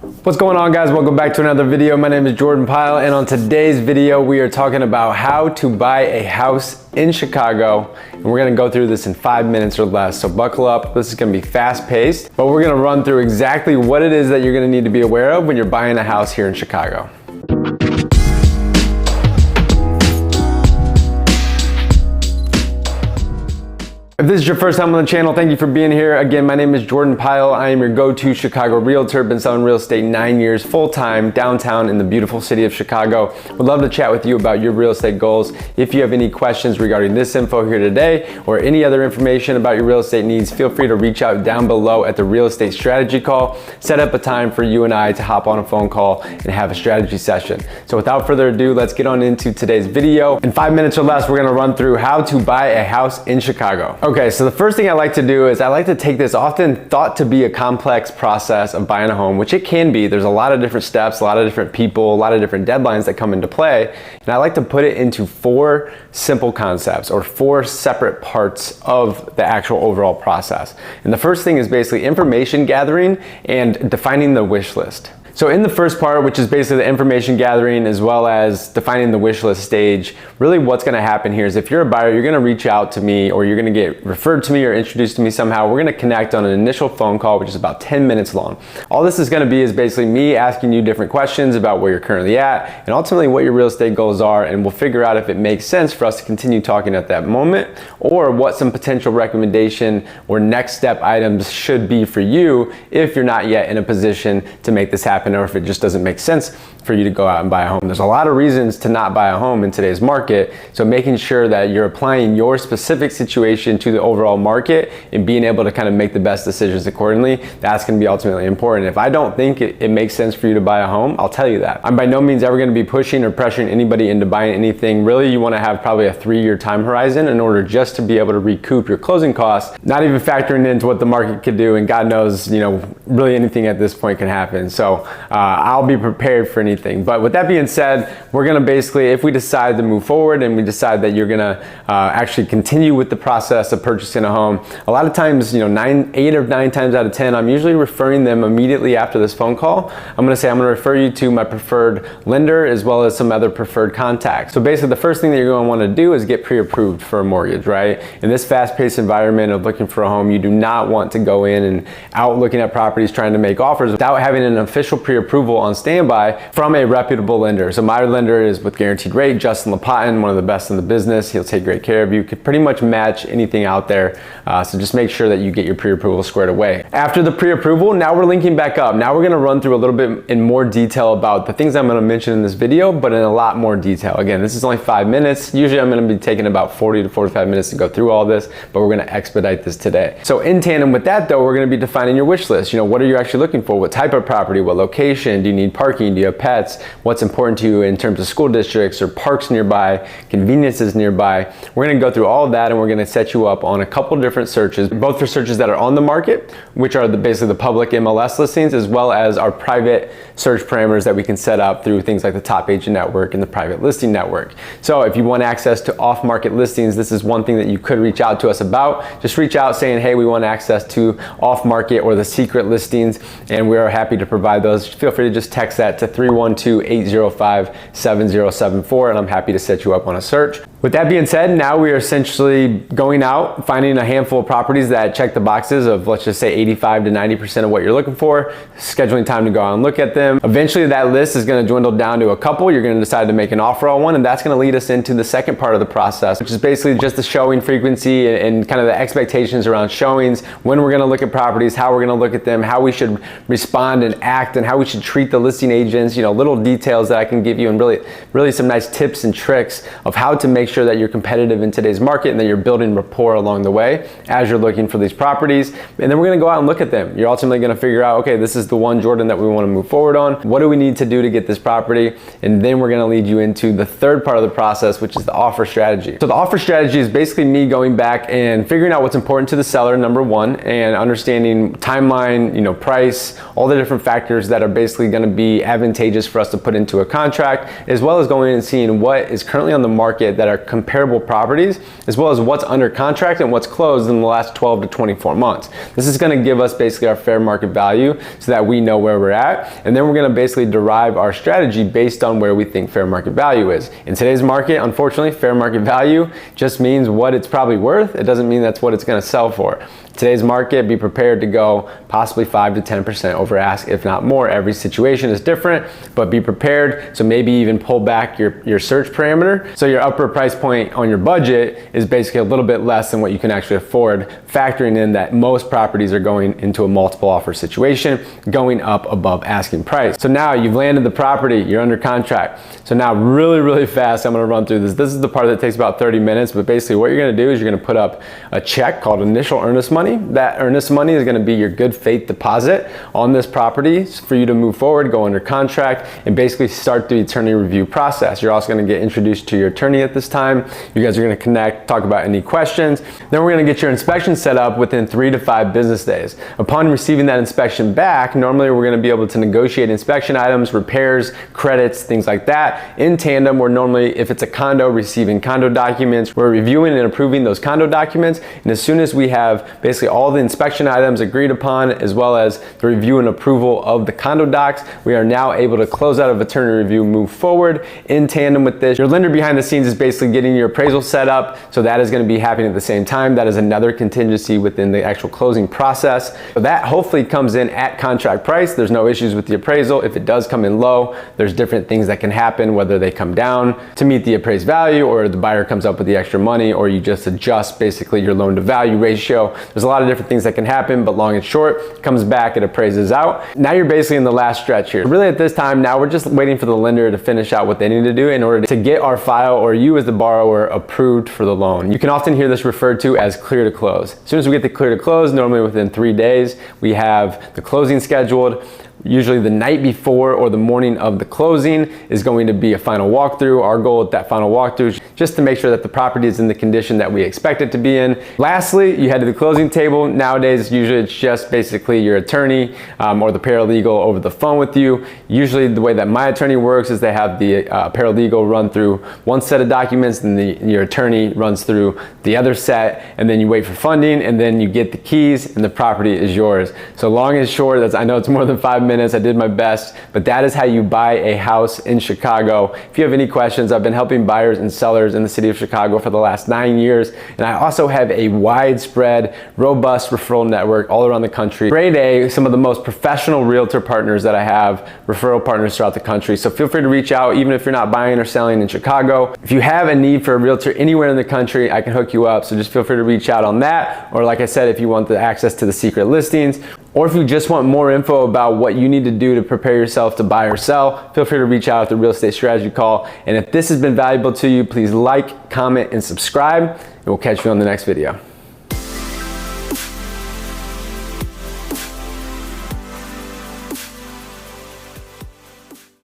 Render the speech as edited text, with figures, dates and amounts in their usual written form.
What's going on, guys? Welcome back to another video. My name is Jordan Pyle, and on today's video we are talking about how to buy a house in Chicago, and we're going to go through this in 5 minutes or less. So buckle up. This is going to be fast paced, but we're going to run through exactly what it is that you're going to need to be aware of when you're buying a house here in Chicago. If this is your first time on the channel, thank you for being here. Again, my name is Jordan Pyle. I am your go-to Chicago realtor. Been selling real estate 9 years full-time downtown in the beautiful city of Chicago. Would love to chat with you about your real estate goals. If you have any questions regarding this info here today or any other information about your real estate needs, feel free to reach out down below at the real estate strategy call. Set up a time for you and I to hop on a phone call and have a strategy session. So without further ado, let's get on into today's video. In 5 minutes or less, we're gonna run through how to buy a house in Chicago. Okay, so the first thing I like to do is I like to take this often thought to be a complex process of buying a home, which it can be. There's a lot of different steps, a lot of different people, a lot of different deadlines that come into play. And I like to put it into 4 simple concepts or 4 separate parts of the actual overall process. And the first thing is basically information gathering and defining the wish list. So in the first part, which is basically the information gathering as well as defining the wish list stage, really what's gonna happen here is if you're a buyer, you're gonna reach out to me or you're gonna get referred to me or introduced to me somehow. We're gonna connect on an initial phone call, which is about 10 minutes long. All this is gonna be is basically me asking you different questions about where you're currently at and ultimately what your real estate goals are, and we'll figure out if it makes sense for us to continue talking at that moment or what some potential recommendation or next step items should be for you if you're not yet in a position to make this happen, or if it just doesn't make sense for you to go out and buy a home. There's a lot of reasons to not buy a home in today's market, so making sure that you're applying your specific situation to the overall market and being able to kind of make the best decisions accordingly, that's going to be ultimately important. If I don't think it makes sense for you to buy a home, I'll tell you that. I'm by no means ever going to be pushing or pressuring anybody into buying anything. Really, you want to have probably a 3-year time horizon in order just to be able to recoup your closing costs, not even factoring into what the market could do, and God knows, really anything at this point can happen. So I'll be prepared for anything. But with that being said, we're gonna basically, if we decide to move forward and we decide that you're gonna actually continue with the process of purchasing a home, a lot of times, 8 or 9 times out of 10, I'm usually referring them immediately after this phone call. I'm gonna refer you to my preferred lender as well as some other preferred contacts. So basically the first thing that you're gonna wanna do is get pre-approved for a mortgage, right? In this fast-paced environment of looking for a home, you do not want to go in and out looking at properties trying to make offers without having an official pre-approval on standby from a reputable lender. So my lender is with Guaranteed Rate, Justin LaPatin, one of the best in the business. He'll take great care of you. Could pretty much match anything out there. So just make sure that you get your pre-approval squared away. After the pre-approval, now we're linking back up. Now we're gonna run through a little bit in more detail about the things I'm gonna mention in this video, but in a lot more detail. Again, this is only 5 minutes. Usually I'm gonna be taking about 40 to 45 minutes to go through all this, but we're gonna expedite this today. So in tandem with that though, we're gonna be defining your wish list. What are you actually looking for? What type of property? What location? Do you need parking? Do you have pets? What's important to you in terms of school districts or parks nearby, conveniences nearby? We're gonna go through all of that, and we're gonna set you up on a couple different searches, both for searches that are on the market, which are basically the public MLS listings, as well as our private search parameters that we can set up through things like the Top Agent Network and the Private Listing Network. So if you want access to off-market listings, this is one thing that you could reach out to us about. Just reach out saying, hey, we want access to off-market or the secret listings, and we are happy to provide those. Feel free to just text that to 312-805-7074, and I'm happy to set you up on a search. With that being said, now we are essentially going out, finding a handful of properties that check the boxes of, let's just say, 85 to 90% of what you're looking for, scheduling time to go out and look at them. Eventually that list is going to dwindle down to a couple. You're going to decide to make an offer on one, and that's going to lead us into the second part of the process, which is basically just the showing frequency and kind of the expectations around showings, when we're going to look at properties, how we're going to look at them, how we should respond and act, and how we should treat the listing agents, little details that I can give you, and really some nice tips and tricks of how to make sure that you're competitive in today's market and that you're building rapport along the way as you're looking for these properties. And then we're gonna go out and look at them. You're ultimately gonna figure out, okay, this is the one, Jordan, that we wanna move forward on. What do we need to do to get this property? And then we're gonna lead you into the third part of the process, which is the offer strategy. So the offer strategy is basically me going back and figuring out what's important to the seller, number one, and understanding timeline, price, all the different factors that are basically gonna be advantageous for us to put into a contract, as well as going and seeing what is currently on the market that are are comparable properties, as well as what's under contract and what's closed in the last 12 to 24 months. This is going to give us basically our fair market value so that we know where we're at, and then we're going to basically derive our strategy based on where we think fair market value is. In today's market, unfortunately, fair market value just means what it's probably worth. It doesn't mean that's what it's going to sell for. Today's market, be prepared to go possibly 5 to 10% over ask, if not more. Every situation is different, but be prepared. So maybe even pull back your search parameter. So your upper price point on your budget is basically a little bit less than what you can actually afford, factoring in that most properties are going into a multiple offer situation, going up above asking price. So now you've landed the property, you're under contract. So now really fast, I'm gonna run through this. This is the part that takes about 30 minutes, but basically what you're gonna do is you're gonna put up a check called initial earnest money. That earnest money is going to be your good faith deposit on this property for you to move forward, go under contract, and basically start the attorney review process. You're also going to get introduced to your attorney at this time. You guys are going to connect, talk about any questions. Then we're going to get your inspection set up within 3 to 5 business days. Upon receiving that inspection back, normally we're going to be able to negotiate inspection items, repairs, credits, things like that. In tandem, we're normally, if it's a condo, receiving condo documents. We're reviewing and approving those condo documents, and as soon as we have basically all the inspection items agreed upon, as well as the review and approval of the condo docs, we are now able to close out of attorney review, move forward. In tandem with this, your lender behind the scenes is basically getting your appraisal set up, so that is going to be happening at the same time. That is another contingency within the actual closing process. So that hopefully comes in at contract price. There's no issues with the appraisal. If it does come in low, there's different things that can happen, whether they come down to meet the appraised value, or the buyer comes up with the extra money, or you just adjust basically your loan to value ratio. There's a lot of different things that can happen, but long and short, it comes back, it appraises out. Now you're basically in the last stretch here. Really at this time, now we're just waiting for the lender to finish out what they need to do in order to get our file, or you as the borrower, approved for the loan. You can often hear this referred to as clear to close. As soon as we get the clear to close, normally within 3 days, we have the closing scheduled. Usually the night before or the morning of the closing is going to be a final walkthrough. Our goal at that final walkthrough is just to make sure that the property is in the condition that we expect it to be in. Lastly, you head to the closing table. Nowadays, usually it's just basically your attorney or the paralegal over the phone with you. Usually the way that my attorney works is they have the paralegal run through one set of documents, and your attorney runs through the other set, and then you wait for funding, and then you get the keys and the property is yours. So long and short, I know it's more than 5 minutes. I did my best, but that is how you buy a house in Chicago. If you have any questions, I've been helping buyers and sellers in the city of Chicago for the last 9 years, and I also have a widespread, robust referral network all around the country. Grade A, some of the most professional realtor partners that I have, referral partners throughout the country. So feel free to reach out, even if you're not buying or selling in Chicago. If you have a need for a realtor anywhere in the country, I can hook you up. So just feel free to reach out on that. Or like I said, if you want the access to the secret listings, or if you just want more info about what you need to do to prepare yourself to buy or sell, feel free to reach out at the Real Estate Strategy Call. And if this has been valuable to you, please like, comment, and subscribe, and we'll catch you on the next video.